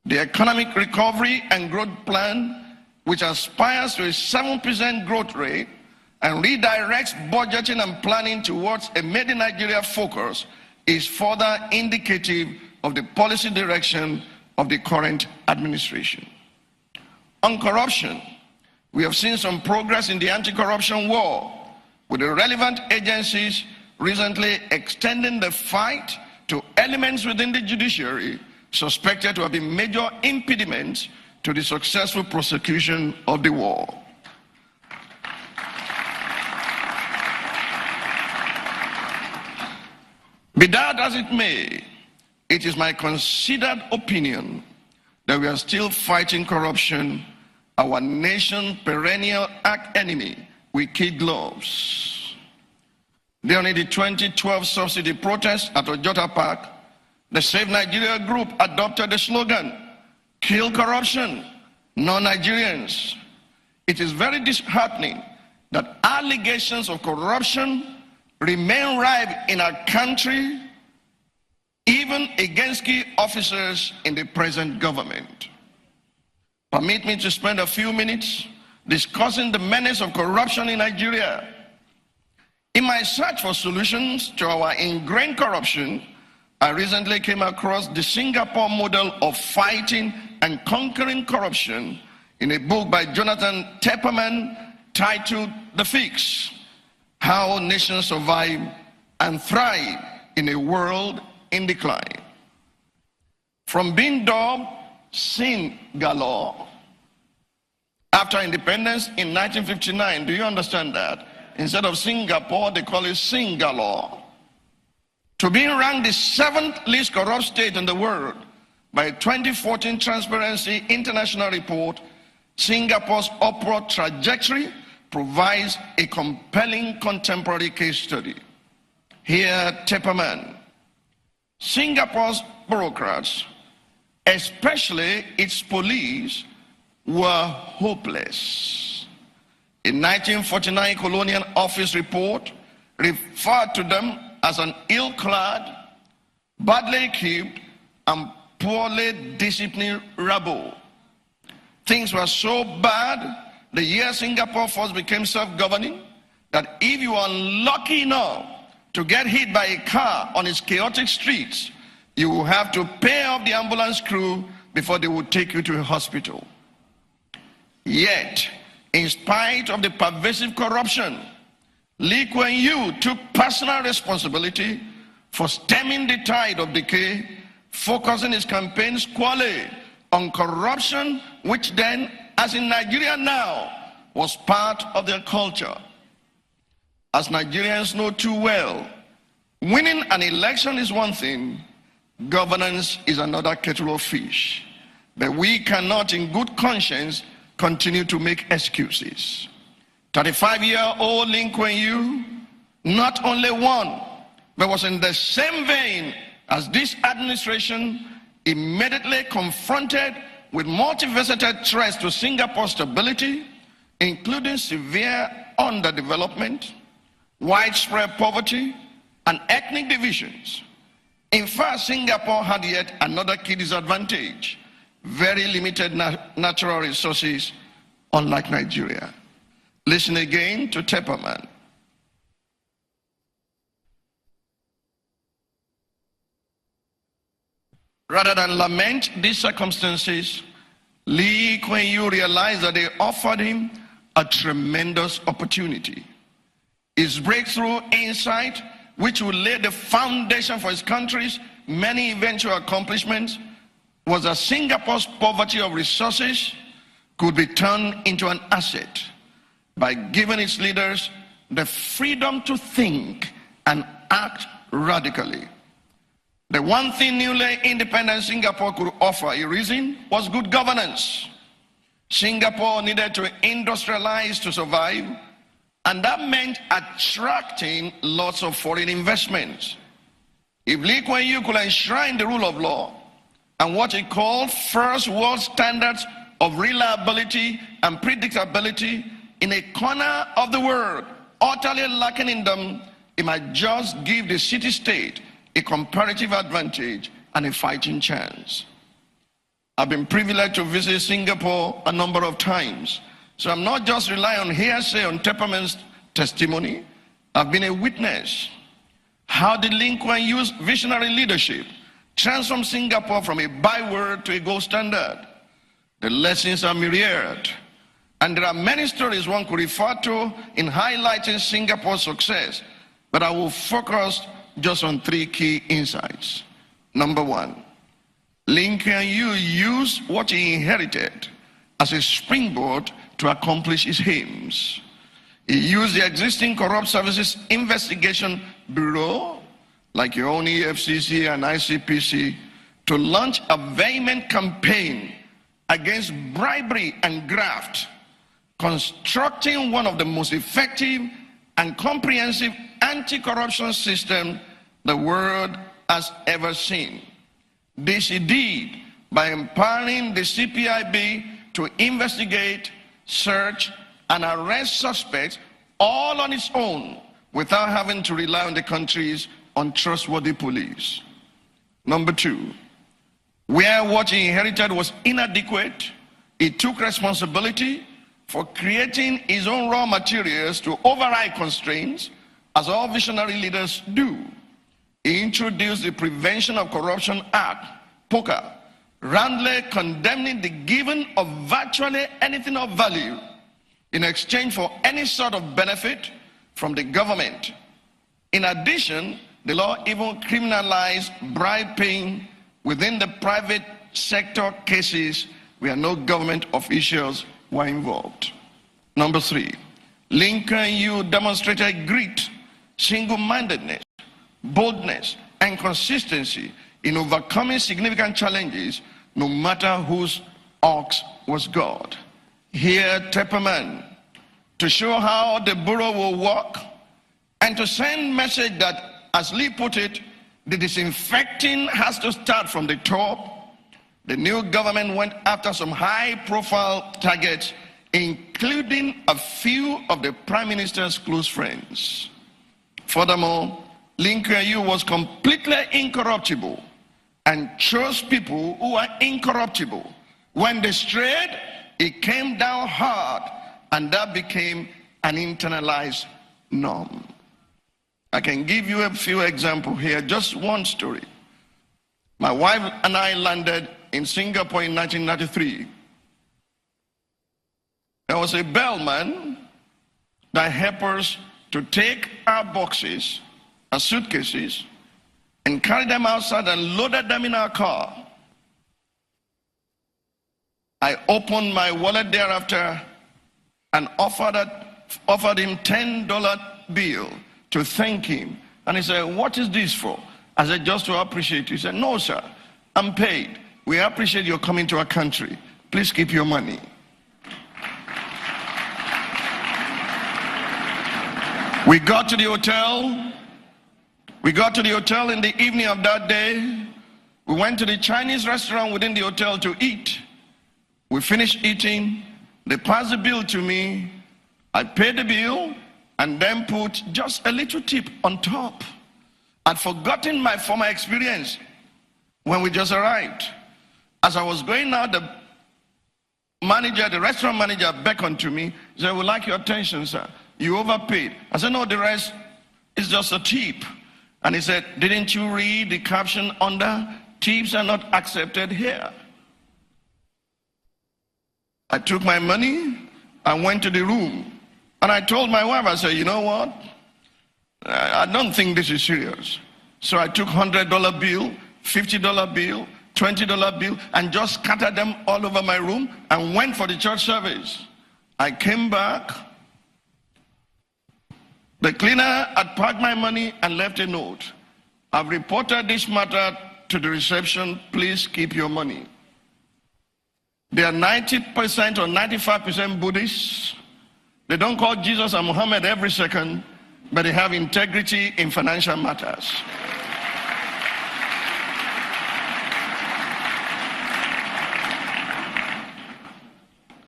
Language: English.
The economic recovery and growth plan, which aspires to a 7% growth rate and redirects budgeting and planning towards a Made in Nigeria focus, is further indicative of the policy direction of the current administration. On corruption, we have seen some progress in the anti-corruption war, with the relevant agencies recently extending the fight to elements within the judiciary suspected to have been major impediments to the successful prosecution of the war. Be that as it may, it is my considered opinion that we are still fighting corruption, our nation's perennial arch-enemy, with kid gloves. During the 2012 subsidy protest at Ojota Park, the Save Nigeria group adopted the slogan, "Kill corruption, no Nigerians." It is very disheartening that allegations of corruption remain rife in our country, even against key officers in the present government. Permit me to spend a few minutes discussing the menace of corruption in Nigeria. In my search for solutions to our ingrained corruption, I recently came across the Singapore model of fighting and conquering corruption in a book by Jonathan Tepperman titled "The Fix: How Nations Survive and Thrive in a World in Decline." From being dubbed sin galore after independence in 1959, do you understand that? Instead of Singapore, they call it Singalore. To being ranked the 7th least corrupt state in the world by a 2014 Transparency International report, Singapore's upward trajectory provides a compelling contemporary case study. Here, Tepperman: Singapore's bureaucrats, especially its police, were hopeless. A 1949 Colonial Office report referred to them as an ill-clad, badly equipped, and poorly disciplined rabble. Things were so bad the year Singapore first became self-governing that if you are lucky enough to get hit by a car on its chaotic streets, you will have to pay off the ambulance crew before they would take you to a hospital. Yet, in spite of the pervasive corruption, Lee Kuan Yew took personal responsibility for stemming the tide of decay, focusing his campaign squarely on corruption, which then, as in Nigeria now, was part of their culture. As Nigerians know too well, winning an election is one thing, governance is another kettle of fish. But we cannot in good conscience continue to make excuses. 35-year-old Lee Kuan Yew not only won, but was in the same vein as this administration, immediately confronted with multifaceted threats to Singapore's stability, including severe underdevelopment, widespread poverty, and ethnic divisions. In fact, Singapore had yet another key disadvantage: very limited natural resources, unlike Nigeria. Listen again to Tepperman. Rather than lament these circumstances, Lee Kuan Yew realized that they offered him a tremendous opportunity. His breakthrough insight, which would lay the foundation for his country's many eventual accomplishments, was that Singapore's poverty of resources could be turned into an asset by giving its leaders the freedom to think and act radically. The one thing newly independent Singapore could offer, he reasoned, was good governance. Singapore needed to industrialize to survive, and that meant attracting lots of foreign investments. If Lee Kuan Yew could enshrine the rule of law and what he called first world standards of reliability and predictability in a corner of the world, utterly lacking in them, it might just give the city-state a comparative advantage and a fighting chance. I've been privileged to visit Singapore a number of times. So I'm not just relying on hearsay, on Tepperman's testimony. I've been a witness. How did Lee Kuan Yew's visionary leadership transform Singapore from a byword to a gold standard? The lessons are myriad. And there are many stories one could refer to in highlighting Singapore's success. But I will focus just on 3 key insights. Number 1, Lee Kuan Yew used what he inherited as a springboard to accomplish his aims. He used the existing Corrupt Services Investigation Bureau, like your own EFCC and ICPC, to launch a vehement campaign against bribery and graft, constructing one of the most effective and comprehensive anti-corruption systems the world has ever seen. This he did by empowering the CPIB to investigate, search, and arrest suspects all on its own without having to rely on the country's untrustworthy police. Number 2, where what he inherited was inadequate, he took responsibility for creating his own raw materials to override constraints, as all visionary leaders do. He introduced the Prevention of Corruption Act, POCA, roundly condemning the giving of virtually anything of value in exchange for any sort of benefit from the government. In addition, the law even criminalized bribe paying within the private sector cases where no government officials were involved. Number 3, Lee Kuan Yew demonstrated grit, single-mindedness, boldness, and consistency in overcoming significant challenges, no matter whose ox was God. Here, Tepperman, to show how the bureau will work and to send message that, as Lee put it, the disinfecting has to start from the top. The new government went after some high-profile targets, including a few of the Prime Minister's close friends. Furthermore, Lee Kuan Yew was completely incorruptible and chose people who are incorruptible. When they strayed, it came down hard, and that became an internalized norm. I can give you a few examples here, just one story. My wife and I landed in Singapore in 1993. There was a bellman that helped us to take our boxes, our suitcases, and carry them outside and loaded them in our car. I opened my wallet thereafter and offered him $10 bill to thank him. And he said, "What is this for?" I said, "Just to appreciate you." He said, "No, sir, I'm paid. We appreciate your coming to our country. Please keep your money." We got to the hotel. We got to the hotel in the evening of that day. We went to the Chinese restaurant within the hotel to eat. We finished eating. They passed the bill to me. I paid the bill and then put just a little tip on top. I'd forgotten my former experience when we just arrived. As I was going out, the restaurant manager beckoned to me. He said, "We'd like your attention, sir. You overpaid." I said, "No, the rest is just a tip." And he said, "Didn't you read the caption under? Tips are not accepted here." I took my money, I went to the room, and I told my wife, I said, "You know what? I don't think this is serious." So I took $100 bill, $50 bill, $20 bill, and just scattered them all over my room and went for the church service. I came back. The cleaner had packed my money and left a note. "I've reported this matter to the reception. Please keep your money." They are 90% or 95% Buddhists. They don't call Jesus and Muhammad every second, but they have integrity in financial matters.